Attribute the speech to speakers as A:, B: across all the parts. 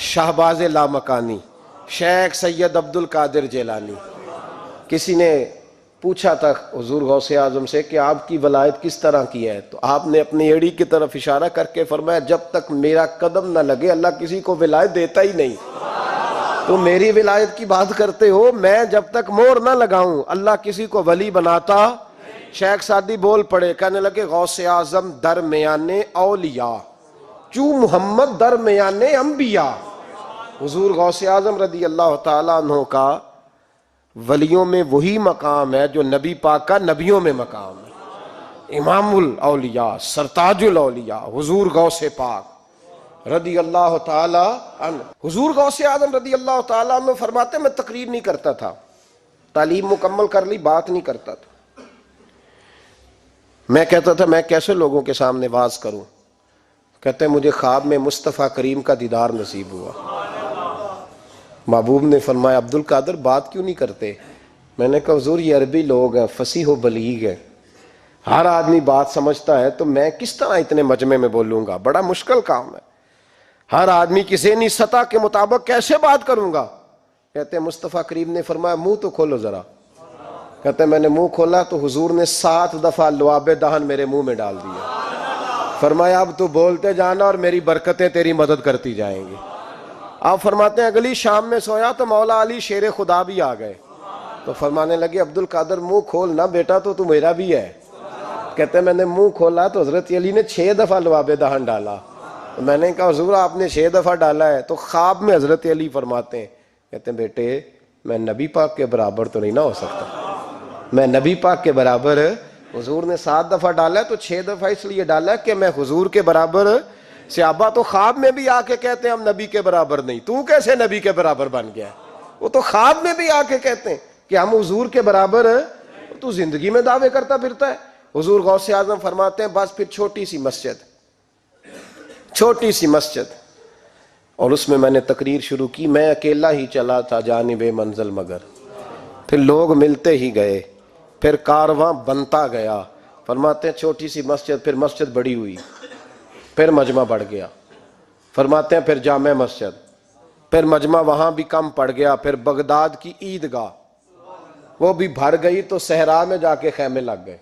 A: شہباز لامکانی شیخ سید عبد القادر جیلانی. کسی نے پوچھا تھا حضور غوث اعظم سے کہ آپ کی ولایت کس طرح کی ہے، تو آپ نے اپنی ایڑی کی طرف اشارہ کر کے فرمایا جب تک میرا قدم نہ لگے اللہ کسی کو ولایت دیتا ہی نہیں. تو میری ولایت کی بات کرتے ہو، میں جب تک مور نہ لگاؤں اللہ کسی کو ولی بناتا. شیخ سعدی بول پڑے، کہنے لگے غوث اعظم درمیان اولیاء چوں محمد درمیان انبیاء. حضور غوث اعظم رضی اللہ تعالیٰ عنہ کا ولیوں میں وہی مقام ہے جو نبی پاک کا نبیوں میں مقام ہے. امام الاولیاء سرتاج الاولیاء حضور غوث پاک رضی اللہ تعالی عنہ. حضور غوث اعظم رضی اللہ تعالی عنہ فرماتے میں تقریر نہیں کرتا تھا، تعلیم مکمل کر لی بات نہیں کرتا تھا. میں کہتا تھا میں کیسے لوگوں کے سامنے واز کروں. کہتے ہیں مجھے خواب میں مصطفیٰ کریم کا دیدار نصیب ہوا. محبوب نے فرمایا عبد القادر بات کیوں نہیں کرتے؟ میں نے کہا حضور یہ عربی لوگ ہیں، فصیح و بلیغ ہیں، ہر آدمی بات سمجھتا ہے، تو میں کس طرح اتنے مجمع میں بولوں گا؟ بڑا مشکل کام ہے، ہر آدمی کی ذہنی سطح کے مطابق کیسے بات کروں گا؟ کہتے ہیں مصطفیٰ کریم نے فرمایا منہ تو کھولو ذرا. کہتے ہیں میں نے منہ کھولا تو حضور نے 7 دفعہ لعاب دہن میرے منہ میں ڈال دیا. فرمایا اب تو بولتے جانا اور میری برکتیں تیری مدد کرتی جائیں گی. آپ فرماتے ہیں اگلی شام میں سویا تو مولا علی شیر خدا بھی آ گئے، تو فرمانے لگے عبد القادر منہ کھول نہ بیٹا تو میرا بھی ہے. کہتے ہیں میں نے منہ کھولا تو حضرت علی نے 6 دفعہ لعاب دہن ڈالا. میں نے کہا حضور آپ نے 6 دفعہ ڈالا ہے. تو خواب میں حضرت علی فرماتے ہیں، کہتے ہیں بیٹے میں نبی پاک کے برابر تو نہیں نہ ہو سکتا، میں نبی پاک کے برابر. حضور نے 7 دفعہ ڈالا ہے تو 6 دفعہ اس لیے ڈالا ہے کہ میں حضور کے برابر. صحابہ تو خواب میں بھی آ کے کہتے ہیں ہم نبی کے برابر نہیں، تو کیسے نبی کے برابر بن گیا؟ وہ تو خواب میں بھی آ کے کہتے ہیں کہ ہم حضور کے برابر ہیں، تو زندگی میں دعوے کرتا پھرتا ہے. حضور غوث اعظم فرماتے ہیں بس پھر چھوٹی سی مسجد اور اس میں نے تقریر شروع کی. میں اکیلا ہی چلا تھا جانب منزل مگر، پھر لوگ ملتے ہی گئے، پھر کارواں بنتا گیا. فرماتے ہیں چھوٹی سی مسجد، پھر مسجد بڑی ہوئی، پھر مجمع بڑھ گیا. فرماتے ہیں پھر جامع مسجد، پھر مجمع وہاں بھی کم پڑ گیا. پھر بغداد کی عیدگاہ وہ بھی بھر گئی تو صحرا میں جا کے خیمے لگ گئے.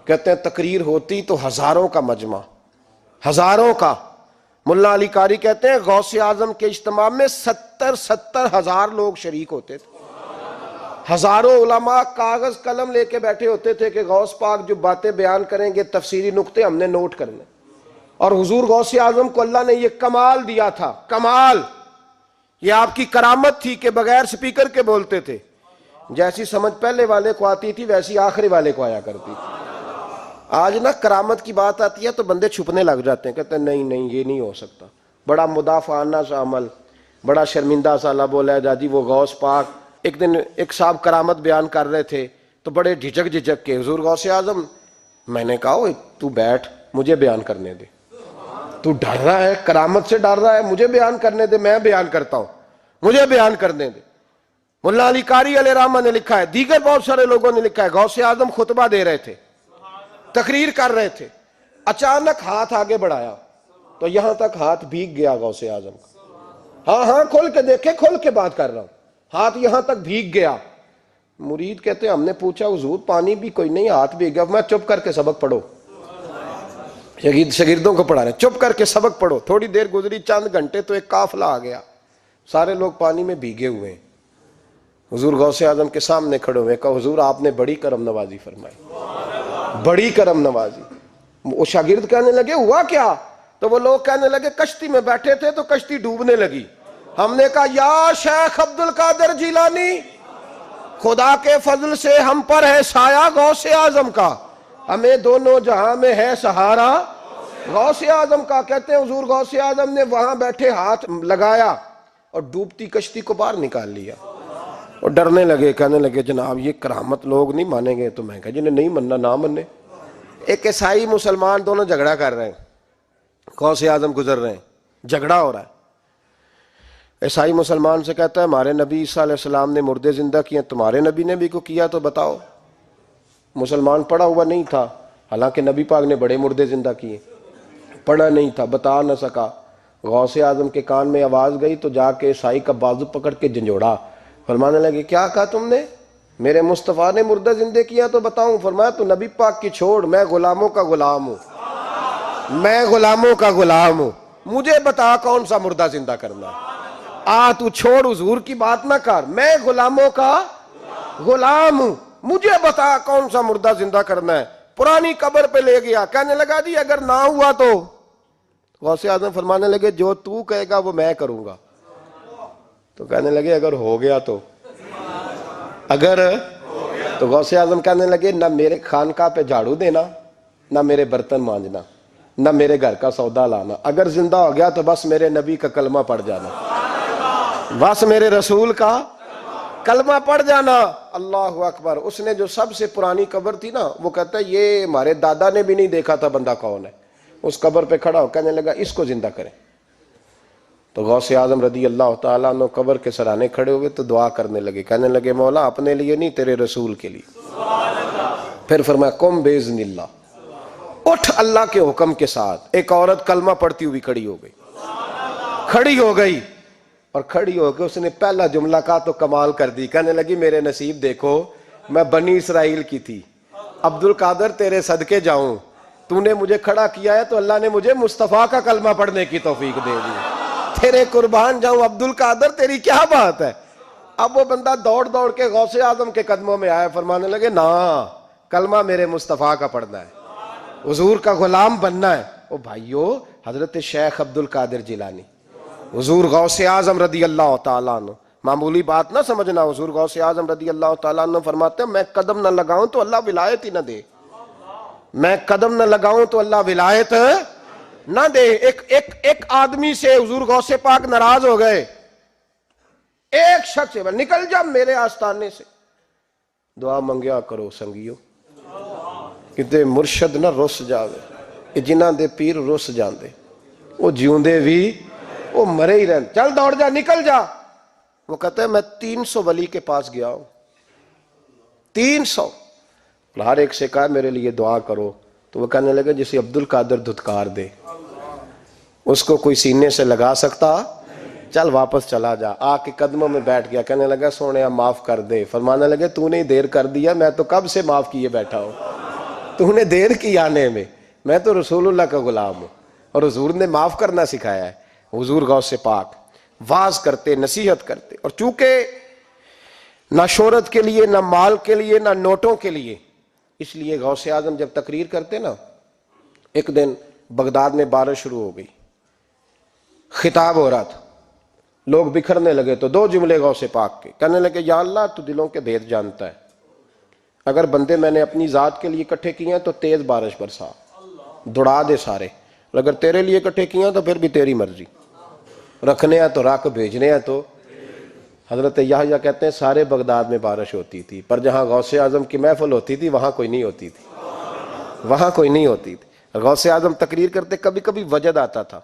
A: کہتے ہیں تقریر ہوتی تو ہزاروں کا مجمع، ہزاروں کا. ملا علی قاری کہتے ہیں غوث اعظم کے اجتماع میں 70 ہزار لوگ شریک ہوتے تھے. ہزاروں علماء کاغذ قلم لے کے بیٹھے ہوتے تھے کہ غوث پاک جو باتیں بیان کریں گے تفسیری نقطے ہم نے نوٹ کرنے. اور حضور غوث اعظم کو اللہ نے یہ کمال دیا تھا، کمال، یہ آپ کی کرامت تھی کہ بغیر سپیکر کے بولتے تھے. جیسی سمجھ پہلے والے کو آتی تھی ویسی آخری والے کو آیا کرتی تھی. آج نا کرامت کی بات آتی ہے تو بندے چھپنے لگ جاتے ہیں، کہتے ہیں نہیں یہ نہیں ہو سکتا. بڑا مدافعانہ سا عمل، بڑا شرمندہ سا لب و لہجہ جی وہ غوث پاک. ایک دن ایک صاحب کرامت بیان کر رہے تھے تو بڑے جھجک کے حضور غوث اعظم. میں نے کہا تو بیٹھ مجھے بیان کرنے دے، تو ڈر رہا ہے کرامت سے ڈر رہا ہے، مجھے بیان کرنے دے، میں بیان کرتا ہوں، مجھے بیان کرنے دے. ملا علی قاری علیہ رحمہ نے لکھا ہے، دیگر بہت سارے لوگوں نے لکھا ہے، غوث اعظم خطبہ دے رہے تھے، تقریر کر رہے تھے، اچانک ہاتھ آگے بڑھایا تو یہاں تک ہاتھ بھیگ گیا غوث اعظم کا. ہاں کھول کے دیکھے، کھول کے بات کر رہا ہوں، ہاتھ یہاں تک بھیگ گیا. مرید کہتے ہیں ہم نے پوچھا حضور پانی بھی کوئی نہیں، ہاتھ بھیگ گیا. میں چپ کر کے سبق پڑھو، شاگردوں کو پڑھا رہے چپ کر کے سبق پڑھو. تھوڑی دیر گزری، چند گھنٹے تو ایک قافلہ آ گیا، سارے لوگ پانی میں بھیگے ہوئے ہیں. حضور غوث اعظم کے سامنے کھڑے ہوئے، کہا حضور آپ نے بڑی کرم نوازی فرمائی، بڑی کرم نوازی. وہ شاگرد کہنے لگے ہوا کیا؟ تو وہ لوگ کہنے لگے کشتی میں بیٹھے تھے تو کشتی ڈوبنے لگی. ہم نے کہا یا شیخ عبد القادر جیلانی، خدا کے فضل سے ہم پر ہے سایہ غوث اعظم کا، ہمیں دونوں جہاں میں ہے سہارا غوث اعظم کا. کہتے ہیں حضور غوث اعظم نے وہاں بیٹھے ہاتھ لگایا اور ڈوبتی کشتی کو باہر نکال لیا. اور ڈرنے لگے، کہنے لگے جناب یہ کرامت لوگ نہیں مانیں گے. تو میں کہا جنہیں نہیں مننا نہ مننے. ایک عیسائی مسلمان دونوں جھگڑا کر رہے ہیں، غوث اعظم گزر رہے ہیں، جھگڑا ہو رہا ہے. عیسائی مسلمان سے کہتا ہے ہمارے نبی عیسیٰ علیہ السلام نے مردے زندہ کیے، تمہارے نبی نے بھی کو کیا تو بتاؤ. مسلمان پڑھا ہوا نہیں تھا، حالانکہ نبی پاک نے بڑے مردے زندہ کیے، پڑھا نہیں تھا، بتا نہ سکا. غوث اعظم کے کان میں آواز گئی تو جا کے عیسائی کا بازو پکڑ کے جھنجھوڑا، فرمانے لگے کیا کہا تم نے؟ میرے مصطفیٰ نے مردہ زندے کیا تو بتاؤں؟ فرمایا تو نبی پاک کی چھوڑ، میں غلاموں کا غلام ہوں، میں غلاموں کا غلام ہوں، مجھے بتا کون سا مردہ زندہ کرنا ہے؟ تو چھوڑ حضور کی بات نہ کر، میں غلاموں کا غلام ہوں، مجھے بتا کون سا مردہ زندہ کرنا ہے۔ پرانی قبر پہ لے گیا، کہنے لگا جی اگر نہ ہوا تو؟ غوث اعظم فرمانے لگے جو تو کہے گا وہ میں کروں گا۔ تو کہنے لگے اگر ہو گیا تو؟ اگر تو غوث اعظم کہنے لگے نہ میرے خانقاہ پہ جھاڑو دینا، نہ میرے برتن مانجنا، نہ میرے گھر کا سودا لانا، اگر زندہ ہو گیا تو بس میرے نبی کا کلمہ پڑھ جانا، بس میرے رسول کا کلمہ پڑھ جانا۔ اللہ اکبر۔ اس نے جو سب سے پرانی قبر تھی نا، وہ کہتا ہے یہ ہمارے دادا نے بھی نہیں دیکھا تھا بندہ کون ہے، اس قبر پہ کھڑا ہو کہنے لگا اس کو زندہ کریں۔ تو غوث اعظم رضی اللہ تعالیٰ عنہ قبر کے سرانے کھڑے ہوئے تو دعا کرنے لگے، کہنے لگے مولا اپنے لیے نہیں، تیرے رسول کے لیے۔ پھر فرمایا قم باذن اللہ، اٹھ اللہ کے حکم کے ساتھ۔ ایک عورت کلمہ پڑھتی ہوئی کھڑی ہو گئی، کھڑی ہو گئی، اور کھڑی ہو کے اس نے پہلا جملہ کہا تو کمال کر دی، کہنے لگی میرے نصیب دیکھو، میں بنی اسرائیل کی تھی، عبد القادر تیرے صدقے جاؤں، تو نے مجھے کھڑا کیا ہے تو اللہ نے مجھے مصطفیٰ کا کلمہ پڑھنے کی توفیق دے دی، تیرے قربان جاؤں عبد القادر، تیری کیا بات ہے۔ اب وہ بندہ دوڑ دوڑ کے غوث اعظم کے قدموں میں آیا، فرمانے لگے نا کلمہ میرے مصطفیٰ کا پڑھنا ہے، حضور کا غلام بننا ہے۔ او بھائیو، حضرت شیخ عبد القادر جیلانی، حضور غوث اعظم رضی اللہ تعالیٰ عنہ، معمولی بات نہ سمجھنا، حضور غوث اعظم رضی اللہ تعالیٰ عنہ فرماتے ہیں میں قدم نہ لگاؤں تو اللہ ولایت ہی نہ دے، میں قدم نہ لگاؤں تو اللہ ولایت نہ دے۔ ایک آدمی سے حضور غوث پاک ناراض ہو گئے، ایک شخص سے نکل جا میرے آستانے سے، دعا منگیا کرو سنگیو، کتے مرشد نہ رس جاوے، جنہ دے پیر رس جاندے، وہ جیوندے بھی وہ مرے ہی رہن، چل دوڑ جا نکل جا۔ وہ کہتا ہے میں 300 ولی کے پاس گیا ہوں، 300، ہر ایک سے کہا میرے لیے دعا کرو، تو وہ کہنے لگے جسے عبد القادر دھتکار دے اس کو کوئی سینے سے لگا سکتا، چل واپس چلا جا۔ آ کے قدموں میں بیٹھ گیا، کہنے لگا سونے معاف کر دے۔ فرمانے لگے تو نے دیر کر دیا، میں تو کب سے معاف کیے بیٹھا ہوں، تو نے دیر کی آنے میں تو رسول اللہ کا غلام ہوں، اور حضور نے معاف کرنا سکھایا ہے۔ حضور غوث پاک واز کرتے، نصیحت کرتے، اور چونکہ نہ شہرت کے لیے، نہ مال کے لیے، نہ نوٹوں کے لیے، اس لیے غوث اعظم جب تقریر کرتے نا، ایک دن بغداد میں بارش شروع ہو گئی، خطاب ہو رہا تھا، لوگ بکھرنے لگے تو 2 جملے غوث پاک کے، کہنے لگے یا اللہ تو دلوں کے بھید جانتا ہے، اگر بندے میں نے اپنی ذات کے لیے اکٹھے کیے ہیں تو تیز بارش برسا، دوڑا دے سارے، اور اگر تیرے لیے اکٹھے کیے ہیں تو پھر بھی تیری مرضی، رکھنے ہیں تو رکھ، بھیجنے ہیں تو۔ حضرت یحییٰ کہتے ہیں سارے بغداد میں بارش ہوتی تھی، پر جہاں غوث اعظم کی محفل ہوتی تھی وہاں کوئی نہیں ہوتی تھی، وہاں کوئی نہیں ہوتی تھی۔ غوث اعظم تقریر کرتے کبھی کبھی وجد آتا تھا۔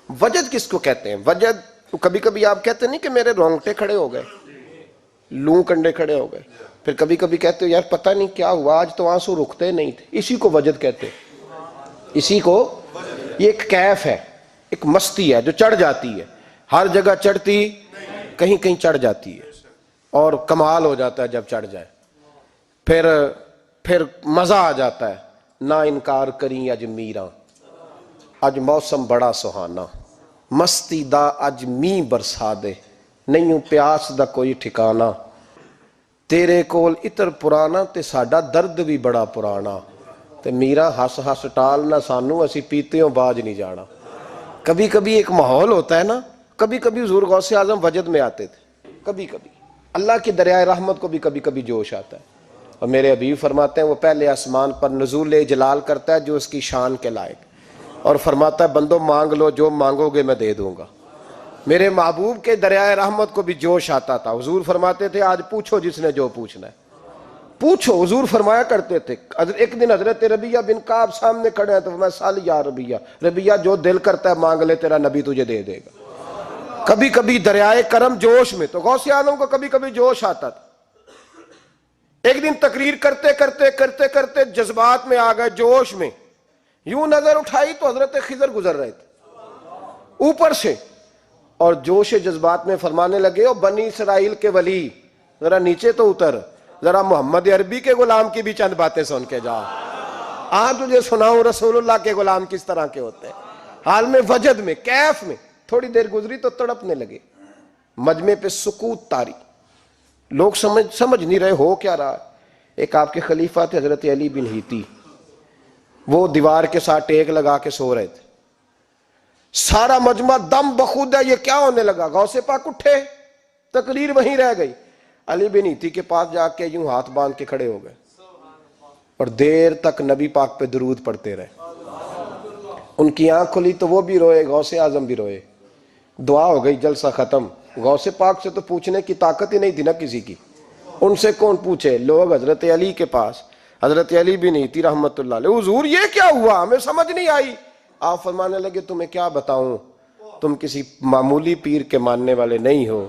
A: وجد کس کو کہتے ہیں؟ وجد کبھی کبھی آپ کہتے نہیں کہ میرے رونگٹے کھڑے ہو گئے، لوں کنڈے کھڑے ہو گئے، پھر کبھی کبھی کہتے ہو یار پتہ نہیں کیا ہوا آج تو آنسو رکتے نہیں تھے، اسی کو وجد کہتے ہیں، اسی کو، یہ ایک کیف ہے، ایک مستی ہے جو چڑھ جاتی ہے، ہر جگہ چڑھتی کہیں کہیں چڑھ جاتی ہے، اور کمال ہو جاتا ہے جب چڑھ جائے، پھر مزہ آ جاتا ہے۔ نہ انکار کریں اج میراں، اج موسم بڑا سہانا، مستی دا اج می برسا دے، نہیں پیاس دا کوئی ٹھکانا، تیرے کول اتر پرانا تے ساڈا درد بھی بڑا پرانا، تے میرا ہس ہس ٹال نہ سانو اسی پیتیوں باج نہیں جانا۔ کبھی کبھی ایک ماحول ہوتا ہے نا، کبھی کبھی حضور غوث اعظم وجد میں آتے تھے، کبھی کبھی اللہ کی دریائے رحمت کو بھی کبھی کبھی جوش آتا ہے، اور میرے حبیب فرماتے ہیں وہ پہلے آسمان پر نزول جلال کرتا ہے جو اس کی شان کے لائق، اور فرماتا ہے بندو مانگ لو جو مانگو گے میں دے دوں گا۔ میرے محبوب کے دریائے رحمت کو بھی جوش آتا تھا، حضور فرماتے تھے آج پوچھو جس نے جو پوچھنا ہے پوچھو، حضور فرمایا کرتے تھے۔ ایک دن حضرت ربیہ بن کعب سامنے کھڑے ہیں تو میں سال یا ربیہ، ربیہ جو دل کرتا ہے مانگ لے تیرا نبی تجھے دے دے گا۔ کبھی کبھی دریائے کرم جوش میں، تو غوث اعظم کو کبھی کبھی جوش آتا تھا۔ ایک دن تقریر کرتے کرتے کرتے کرتے جذبات میں آ گئے، جوش میں، یوں نظر اٹھائی تو حضرت خضر گزر رہے تھے، اوپر سے، اور جوش جذبات میں فرمانے لگے، او بنی اسرائیل کے ولی ذرا نیچے تو اتر، ذرا محمد عربی کے غلام کی بھی چند باتیں سن کے جا، تجھے سناؤں رسول اللہ کے غلام کس طرح کے ہوتے ہیں۔ حال میں وجد میں، کیف میں، تھوڑی دیر گزری تو تڑپنے لگے، مجمع پہ سکوت طاری، لوگ سمجھ نہیں رہے ہو کیا رہا۔ ایک آپ کے خلیفہ تھے حضرت علی بن ہیتی، وہ دیوار کے ساتھ ٹیک لگا کے سو رہے تھے، سارا مجمع دم بخود ہے، یہ کیا ہونے لگا؟ غوث پاک اٹھے، تقریر وہیں رہ گئی، علی بن ہیتی کے پاس جا کے یوں ہاتھ باندھ کے کھڑے ہو گئے اور دیر تک نبی پاک پہ درود پڑھتے رہے۔ ان کی آنکھ کھلی تو وہ بھی روئے، غوث اعظم بھی روئے، دعا ہو گئی، جلسہ ختم۔ غوث پاک سے تو پوچھنے کی طاقت ہی نہیں تھی نا کسی کی، ان سے کون پوچھے؟ لوگ حضرت علی کے پاس، حضرت علی بن ہیتی رحمت اللہ علیہ، حضور یہ کیا ہوا؟ ہمیں سمجھ نہیں آئی۔ آپ فرمانے لگے، تمہیں کیا بتاؤں، تم کسی معمولی پیر کے ماننے والے نہیں ہو،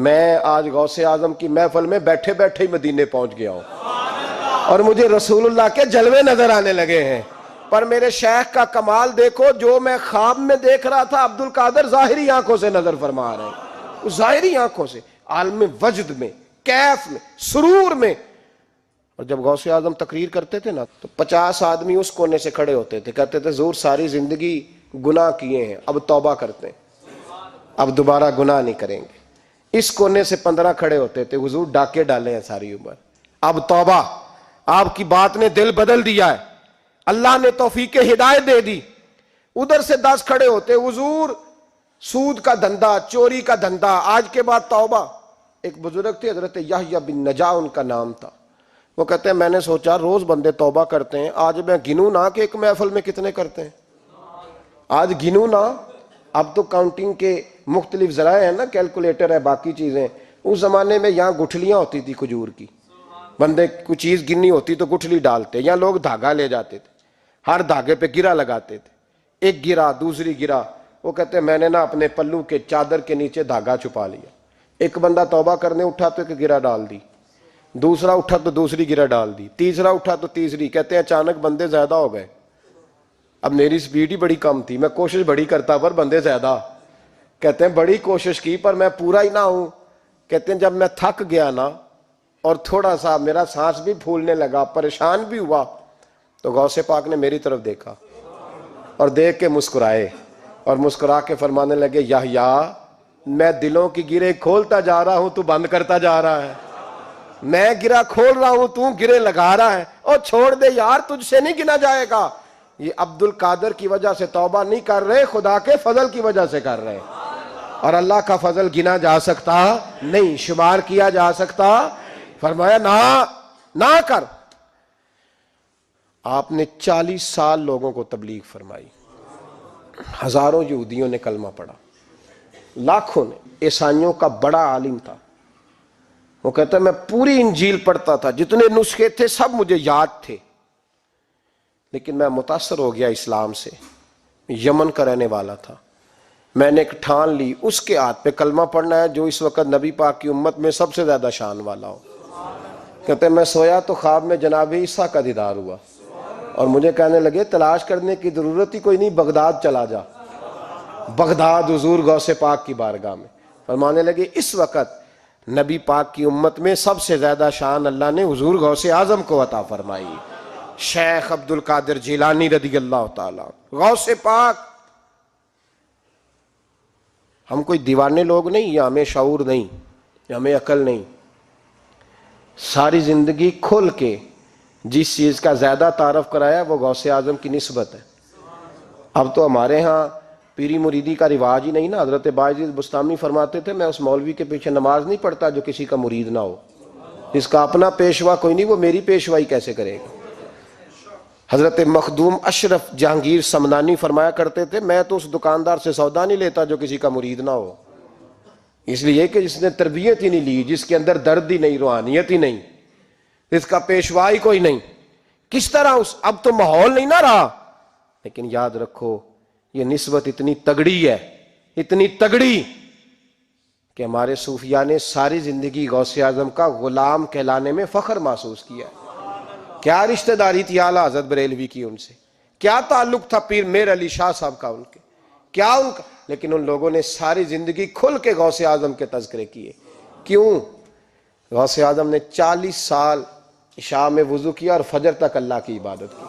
A: میں آج غوث اعظم کی محفل میں بیٹھے بیٹھے ہی مدینے پہنچ گیا ہوں اور مجھے رسول اللہ کے جلوے نظر آنے لگے ہیں، پر میرے شیخ کا کمال دیکھو، جو میں خواب میں دیکھ رہا تھا عبد القادر ظاہری آنکھوں سے نظر فرما رہے ہیں، ظاہری آنکھوں سے، عالم وجد میں، کیف میں، سرور میں۔ اور جب غوث اعظم تقریر کرتے تھے نا تو 50 آدمی اس کونے سے کھڑے ہوتے تھے، کہتے تھے حضور ساری زندگی گناہ کیے ہیں، اب توبہ کرتے ہیں، اب دوبارہ گناہ نہیں کریں گے۔ اس کونے سے 15 کھڑے ہوتے تھے، حضور ڈاکے ڈالے ہیں ساری عمر، اب توبہ، آپ کی بات نے دل بدل دیا ہے، اللہ نے توفیق ہدایت دے دی۔ ادھر سے 10 کھڑے ہوتے، حضور سود کا دھندا، چوری کا دھندا، آج کے بعد توبہ۔ ایک بزرگ تھے حضرت یحییٰ بن نجا ان کا نام تھا، وہ کہتے ہیں میں نے سوچا روز بندے توبہ کرتے ہیں، آج میں گنوں نہ کہ ایک محفل میں کتنے کرتے ہیں، آج گنوں نہ۔ اب تو کاؤنٹنگ کے مختلف ذرائع ہیں نا، کیلکولیٹر ہے، باقی چیزیں، اس زمانے میں یہاں گٹھلیاں ہوتی تھی کھجور کی، بندے کوئی چیز گننی ہوتی تو گٹھلی ڈالتے، یا لوگ دھاگا لے جاتے تھے، ہر دھاگے پہ گرہ لگاتے تھے، ایک گرہ دوسری گرہ، وہ کہتے ہیں میں نے نا اپنے پلو کے چادر کے نیچے دھاگا چھپا لیا، ایک بندہ توبہ کرنے اٹھا تو ایک گرہ ڈال دی، دوسرا اٹھا تو دوسری گرہ ڈال دی، تیسرا اٹھا تو تیسری، کہتے ہیں اچانک بندے زیادہ ہو گئے، اب میری سپیڈ ہی بڑی کم تھی، میں کوشش بڑی کرتا پر بندے زیادہ، کہتے ہیں بڑی کوشش کی پر میں پورا ہی نہ ہوں، کہتے ہیں جب میں تھک گیا نا اور تھوڑا سا میرا سانس بھی پھولنے لگا، پریشان بھی ہوا، تو غوث پاک نے میری طرف دیکھا اور دیکھ کے مسکرائے اور مسکرا کے فرمانے لگے، یحییٰ میں دلوں کی گرے کھولتا جا رہا ہوں، تو بند کرتا جا رہا ہے، میں گرہ کھول رہا ہوں، تو گرے لگا رہا ہے، اور چھوڑ دے یار، تجھ سے نہیں گنا جائے گا۔ یہ عبد القادر کی وجہ سے توبہ نہیں کر رہے، خدا کے فضل کی وجہ سے کر رہے، اور اللہ کا فضل گنا جا سکتا نہیں، شمار کیا جا سکتا۔ فرمایا نہ کر۔ آپ نے 40 سال لوگوں کو تبلیغ فرمائی، ہزاروں یہودیوں نے کلمہ پڑھا، لاکھوں نے، عیسائیوں کا بڑا عالم تھا، وہ کہتا ہے میں پوری انجیل پڑھتا تھا، جتنے نسخے تھے سب مجھے یاد تھے، لیکن میں متاثر ہو گیا اسلام سے، یمن کا رہنے والا تھا، میں نے ایک ٹھان لی اس کے ہاتھ پہ کلمہ پڑھنا ہے جو اس وقت نبی پاک کی امت میں سب سے زیادہ شان والا ہو۔ کہتے ہیں میں سویا تو خواب میں جناب عیسیٰ کا دیدار ہوا، اور مجھے کہنے لگے تلاش کرنے کی ضرورت ہی کوئی نہیں، بغداد چلا جا، بغداد حضور غوث پاک کی بارگاہ میں۔ فرمانے لگے اس وقت نبی پاک کی امت میں سب سے زیادہ شان اللہ نے حضور غوث اعظم کو عطا فرمائی، شیخ عبد القادر جیلانی رضی اللہ تعالیٰ، غوث پاک۔ ہم کوئی دیوانے لوگ نہیں، یا ہمیں شعور نہیں، یا ہمیں عقل نہیں، ساری زندگی کھل کے جس چیز کا زیادہ تعارف کرایا وہ غوث اعظم کی نسبت ہے۔ اب تو ہمارے ہاں پیری مریدی کا رواج ہی نہیں نا، حضرت باعزید بستامی فرماتے تھے میں اس مولوی کے پیچھے نماز نہیں پڑھتا جو کسی کا مرید نہ ہو، جس کا اپنا پیشوا کوئی نہیں وہ میری پیشوائی کیسے کرے گا۔ حضرت مخدوم اشرف جہانگیر سمنانی فرمایا کرتے تھے میں تو اس دکاندار سے سودا نہیں لیتا جو کسی کا مرید نہ ہو، اس لیے کہ جس نے تربیت ہی نہیں لی، جس کے اندر درد ہی نہیں، روحانیت ہی نہیں، اس کا پیشوا ہی کوئی نہیں، کس طرح اب تو ماحول نہیں نہ رہا۔ لیکن یاد رکھو یہ نسبت اتنی تگڑی ہے، اتنی تگڑی کہ ہمارے صوفیاء نے ساری زندگی غوث اعظم کا غلام کہلانے میں فخر محسوس کیا ہے۔ کیا رشتہ داری تھی اعلیٰ حضرت بریلوی کی ان سے، کیا تعلق تھا پیر میر علی شاہ صاحب کا ان کے، کیا ان کا لیکن ان لوگوں نے ساری زندگی کھل کے غوث اعظم کے تذکرے کیے. کیوں؟ غوث اعظم نے 40 سال عشاء میں وضو کیا اور فجر تک اللہ کی عبادت کی.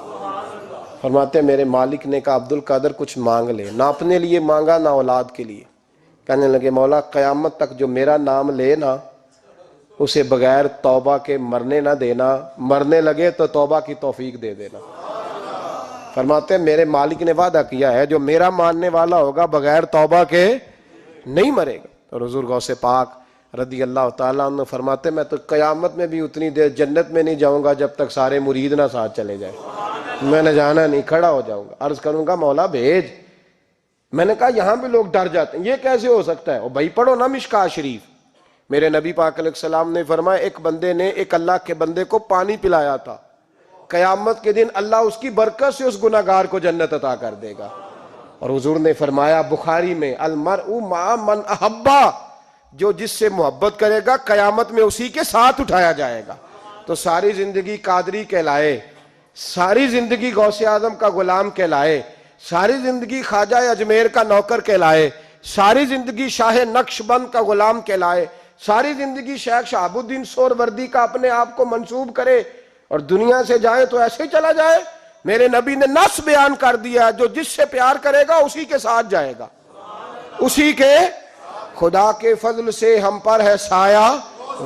A: فرماتے ہیں میرے مالک نے کہا عبد القادر کچھ مانگ لے. نہ اپنے لیے مانگا نہ اولاد کے لیے. کہنے لگے مولا قیامت تک جو میرا نام لے نا اسے بغیر توبہ کے مرنے نہ دینا, مرنے لگے تو توبہ کی توفیق دے دینا. فرماتے ہیں میرے مالک نے وعدہ کیا ہے جو میرا ماننے والا ہوگا بغیر توبہ کے نہیں مرے گا. اور حضور غوث پاک رضی اللہ تعالیٰ عنہ فرماتے میں تو قیامت میں بھی اتنی دیر جنت میں نہیں جاؤں گا جب تک سارے مرید نہ ساتھ چلے جائیں. میں نے جانا نہیں, کھڑا ہو جاؤں گا, عرض کروں گا مولا بھیج. میں نے کہا یہاں بھی لوگ ڈر جاتے ہیں, یہ کیسے ہو سکتا ہے؟ اور بھائی پڑھو نا مشکاہ شریف. میرے نبی پاک علیہ السلام نے فرمایا ایک بندے نے ایک اللہ کے بندے کو پانی پلایا تھا, قیامت کے دن اللہ اس کی برکت سے اس گناہگار کو جنت عطا کر دے گا. اور حضور نے فرمایا بخاری میں المرء مع من احبا, جو جس سے محبت کرے گا قیامت میں اسی کے ساتھ اٹھایا جائے گا. تو ساری زندگی قادری کہلائے, ساری زندگی غوث اعظم کا غلام کہلائے, ساری زندگی خواجہ اجمیر کا نوکر کہلائے, ساری زندگی شاہ نقش بند کا غلام کہلائے, ساری زندگی شیخ شہاب الدین سہروردی کا اپنے آپ کو منسوب کرے اور دنیا سے جائے تو ایسے ہی چلا جائے. میرے نبی نے نص بیان کر دیا جو جس سے پیار کرے گا اسی کے ساتھ جائے گا, اسی کے. خدا کے فضل سے ہم پر ہے سایہ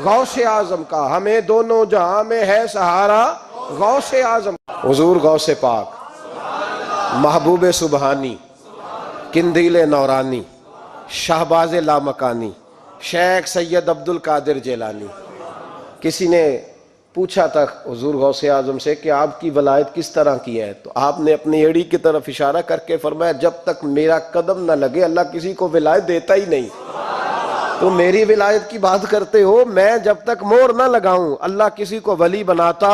A: غوث اعظم کا, ہمیں دونوں جہاں میں ہے سہارا غوث اعظم. حضور غوث پاک, محبوب سبحانی, قندیل نورانی, شہباز لامکانی, شیخ سید عبد القادر جیلانی. کسی نے پوچھا تھا حضور غوث اعظم سے کہ آپ کی ولایت کس طرح کی ہے, تو آپ نے اپنی ایڑی کی طرف اشارہ کر کے فرمایا جب تک میرا قدم نہ لگے اللہ کسی کو ولایت دیتا ہی نہیں. تو میری ولایت کی بات کرتے ہو, میں جب تک مور نہ لگاؤں اللہ کسی کو ولی بناتا.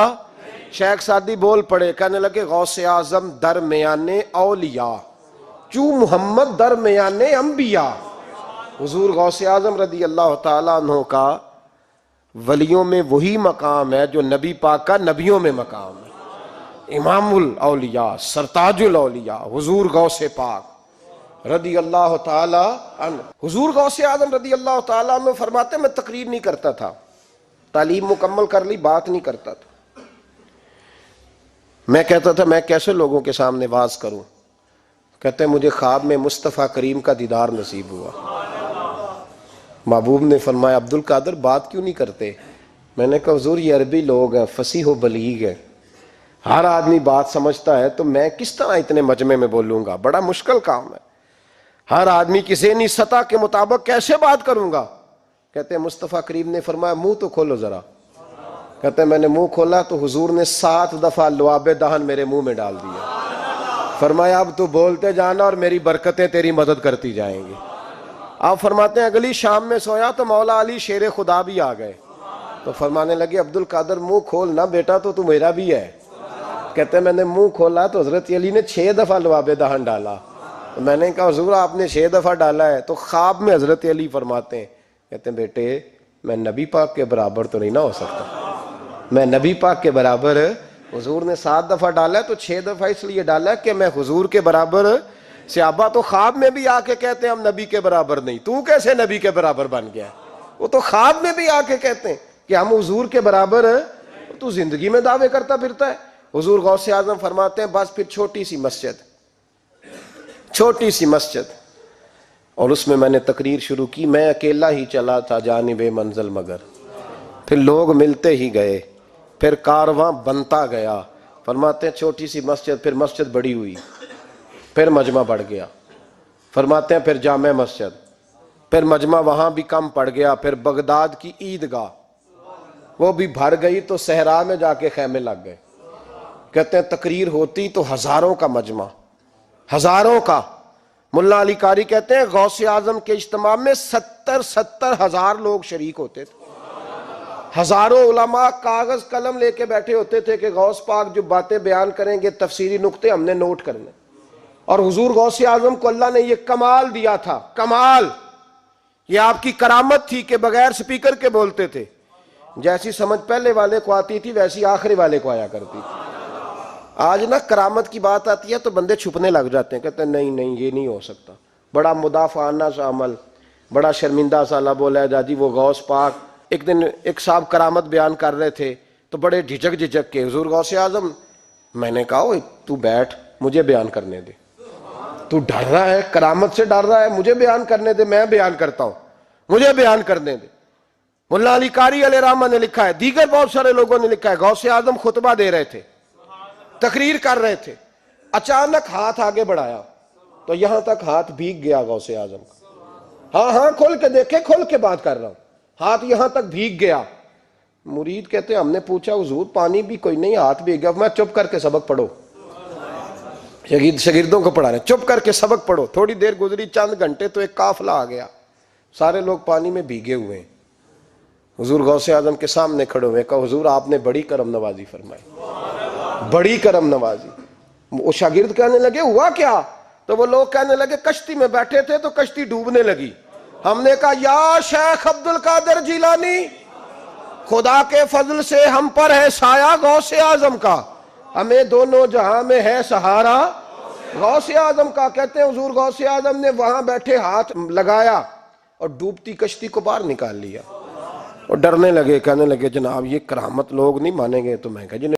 A: شیخ سعدی بول پڑے, کہنے لگے غوث اعظم درمیان اولیاء چوں محمد درمیان انبیاء. حضور غوث اعظم رضی اللہ تعالیٰ عنہ کا ولیوں میں وہی مقام ہے جو نبی پاک کا نبیوں میں مقام ہے. امام الاولیاء, سرتاج الاولیاء حضور غوث پاک رضی اللہ تعالی عنہ. حضور غوث اعظم رضی اللہ تعالی عنہ فرماتے میں تقریر نہیں کرتا تھا, تعلیم مکمل کر لی بات نہیں کرتا تھا. میں کہتا تھا میں کیسے لوگوں کے سامنے واز کروں. کہتے ہیں مجھے خواب میں مصطفیٰ کریم کا دیدار نصیب ہوا. محبوب نے فرمایا عبد القادر بات کیوں نہیں کرتے؟ میں نے کہا حضور یہ عربی لوگ ہیں, فصیح و بلیغ ہیں, ہر آدمی بات سمجھتا ہے, تو میں کس طرح اتنے مجمع میں بولوں گا, بڑا مشکل کام ہے. ہر آدمی کی ذہنی سطح کے مطابق کیسے بات کروں گا؟ کہتے ہیں مصطفیٰ کریم نے فرمایا منہ تو کھولو ذرا. کہتے ہیں میں نے منہ کھولا تو حضور نے 7 دفعہ لعاب دہن میرے منہ میں ڈال دیا. فرمایا اب تو بولتے جانا اور میری برکتیں تیری مدد کرتی جائیں گی. آپ فرماتے ہیں اگلی شام میں سویا تو مولا علی شیر خدا بھی آ گئے, تو فرمانے لگے عبد القادر منہ کھول نا بیٹا, تو میرا بھی ہے. کہتے ہیں میں نے منہ کھولا تو حضرت علی نے 6 دفعہ لعاب دہن ڈالا. تو میں نے کہا حضور آپ نے 6 دفعہ ڈالا ہے. تو خواب میں حضرت علی فرماتے ہیں, کہتے ہیں بیٹے میں نبی پاک کے برابر تو نہیں نہ ہو سکتا, میں نبی پاک کے برابر. حضور نے 7 دفعہ ڈالا ہے تو 6 دفعہ اس لیے ڈالا ہے کہ میں حضور کے برابر. صحابہ تو خواب میں بھی آ کے کہتے ہیں ہم نبی کے برابر نہیں, تو کیسے نبی کے برابر بن گیا؟ وہ تو خواب میں بھی آ کے کہتے ہیں کہ ہم حضور کے برابر ہیں, تو زندگی میں دعوے کرتا پھرتا ہے. حضور غوث اعظم فرماتے ہیں بس پھر چھوٹی سی مسجد, اور اس میں میں نے تقریر شروع کی. میں اکیلا ہی چلا تھا جانب منزل مگر, پھر لوگ ملتے ہی گئے, پھر کارواں بنتا گیا. فرماتے ہیں چھوٹی سی مسجد, پھر مسجد بڑی ہوئی, پھر مجمع بڑھ گیا. فرماتے ہیں پھر جامع مسجد, پھر مجمع وہاں بھی کم پڑ گیا. پھر بغداد کی عیدگاہ وہ بھی بھر گئی تو صحرا میں جا کے خیمے لگ گئے. کہتے ہیں تقریر ہوتی تو ہزاروں کا مجمع, ہزاروں کا. ملا علی قاری کہتے ہیں غوث اعظم کے اجتماع میں 70 ہزار لوگ شریک ہوتے تھے. ہزاروں علماء کاغذ قلم لے کے بیٹھے ہوتے تھے کہ غوث پاک جو باتیں بیان کریں گے تفسیری نقطے ہم نے نوٹ کرنے. اور حضور غوث اعظم کو اللہ نے یہ کمال دیا تھا, کمال, یہ آپ کی کرامت تھی کہ بغیر سپیکر کے بولتے تھے. جیسی سمجھ پہلے والے کو آتی تھی ویسی آخری والے کو آیا کرتی تھی. آج نا کرامت کی بات آتی ہے تو بندے چھپنے لگ جاتے ہیں, کہتے ہیں نہیں یہ نہیں ہو سکتا. بڑا مدافعانہ سا عمل، بڑا شرمندہ سا لب و لہجہ جی وہ غوث پاک. ایک دن ایک صاحب کرامت بیان کر رہے تھے تو بڑے جھجک کے حضور غوث اعظم، میں نے کہا تو بیٹھ مجھے بیان کرنے دے، تو ڈر رہا ہے کرامت سے ڈر رہا ہے، مجھے بیان کرنے دے، میں بیان کرتا ہوں، مجھے بیان کرنے دے. ملا علی قاری علیہ رحمہ نے لکھا ہے، دیگر بہت سارے لوگوں نے لکھا ہے، غوث اعظم خطبہ دے رہے تھے، تقریر کر رہے تھے، اچانک ہاتھ آگے بڑھایا تو یہاں تک ہاتھ بھیگ گیا غوث اعظم کا. ہاں کھول کے دیکھے، کھول کے بات کر رہا ہوں، ہاتھ یہاں تک بھیگ گیا. مرید کہتے ہیں ہم نے پوچھا حضور پانی بھی کوئی نہیں، ہاتھ بھیگ گیا. میں چپ کر کے سبق پڑھو، شاگردوں کو پڑھا رہے چپ کر کے سبق پڑھو. تھوڑی دیر گزری، چند گھنٹے تو ایک قافلہ آ گیا، سارے لوگ پانی میں بھیگے ہوئے ہیں. حضور غوث اعظم کے سامنے کھڑے ہوئے، کہا حضور آپ نے بڑی کرم نوازی فرمائی، بڑی کرم نوازی. وہ شاگرد کہنے لگے ہوا کیا؟ تو وہ لوگ کہنے لگے کشتی میں بیٹھے تھے تو کشتی ڈوبنے لگی. ہم نے کہا یا شیخ عبد القادر جیلانی، خدا کے فضل سے ہم پر ہے سایہ غوث اعظم کا، ہمیں دونوں جہاں میں ہے سہارا غوث اعظم کا. کہتے ہیں حضور غوث اعظم نے وہاں بیٹھے ہاتھ لگایا اور ڈوبتی کشتی کو باہر نکال لیا. اور ڈرنے لگے، کہنے لگے جناب یہ کرامت لوگ نہیں مانیں گے. تو میں کہا جی